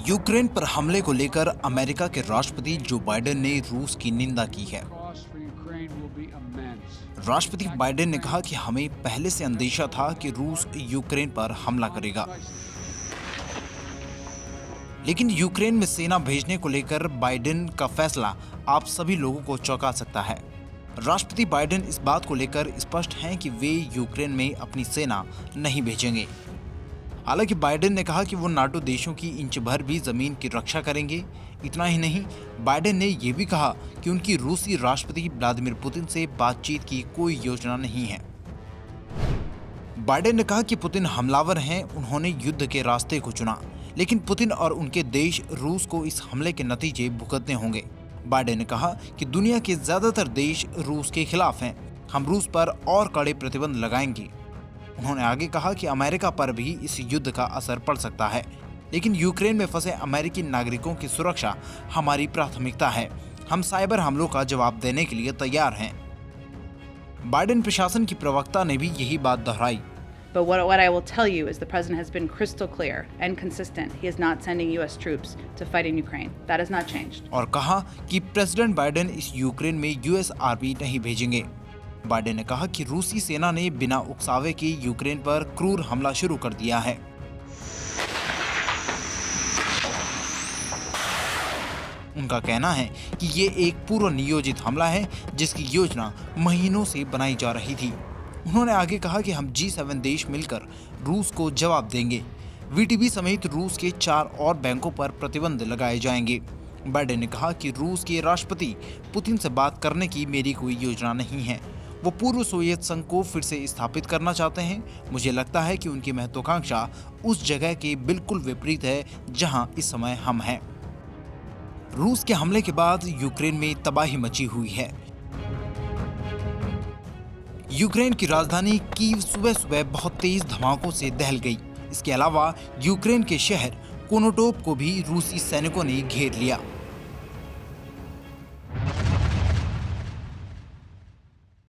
Ukraine पर हमले को लेकर अमेरिका के राष्ट्रपति जो बाइडेन ने रूस की निंदा की है। राष्ट्रपति बाइडेन ने कहा कि हमें पहले से अंदेशा था कि रूस यूक्रेन पर हमला करेगा, लेकिन यूक्रेन में सेना भेजने को लेकर बाइडेन का फैसला आप सभी लोगों को चौंका सकता है। राष्ट्रपति बाइडेन इस बात को लेकर स्पष्ट हैं कि वे यूक्रेन में अपनी सेना नहीं भेजेंगे। हालांकि बाइडेन ने कहा कि वो नाटो देशों की इंच भर भी जमीन की रक्षा करेंगे। इतना ही नहीं, बाइडेन ने यह भी कहा कि उनकी रूसी राष्ट्रपति व्लादिमीर पुतिन से बातचीत की कोई योजना नहीं है। बाइडेन ने कहा कि पुतिन हमलावर हैं, उन्होंने युद्ध के रास्ते को चुना, लेकिन पुतिन और उनके देश रूस को इस हमले के नतीजे भुगतने होंगे। बाइडेन ने कहा कि दुनिया के ज्यादातर देश रूस के खिलाफ हैं, हम रूस पर और कड़े प्रतिबंध लगाएंगे। उन्होंने आगे कहा कि अमेरिका पर भी इस युद्ध का असर पड़ सकता है, लेकिन यूक्रेन में फंसे अमेरिकी नागरिकों की सुरक्षा हमारी प्राथमिकता है। हम साइबर हमलों का जवाब देने के लिए तैयार हैं। बाइडेन प्रशासन की प्रवक्ता ने भी यही बात दोहराई। But what I will tell you is the president has been crystal clear and consistent. He is not sending U.S. troops to fight in Ukraine. That has not changed. और कहा कि प्रेसिडेंट बाइडेन इस Ukraine में US army नहीं भेजेंगे। Biden ने कहा कि रूसी सेना ने बिना उकसावे के यूक्रेन पर क्रूर हमला शुरू कर दिया है। उनका कहना है कि ये एक पूर्व नियोजित हमला है जिसकी योजना महीनों से बनाई जा रही थी। उन्होंने आगे कहा कि हम G7 देश मिलकर रूस को जवाब देंगे। VTB समेत रूस के 4 और बैंकों पर प्रतिबंध लगाए जाएंगे। बाइडेन ने कहा कि रूस के राष्ट्रपति पुतिन से बात करने की मेरी कोई योजना नहीं है। वो पूर्व सोवियत संघ को फिर से स्थापित करना चाहते हैं। मुझे लगता है कि उनकी महत्वाकांक्षा उस जगह के बिल्कुल विपरीत है जहां इस समय हम हैं। रूस के हमले के बाद यूक्रेन में तबाही मची हुई है। यूक्रेन की राजधानी कीव सुबह सुबह बहुत तेज धमाकों से दहल गई। इसके अलावा यूक्रेन के शहर कोनोटोप को भी रूसी सैनिकों ने घेर लिया।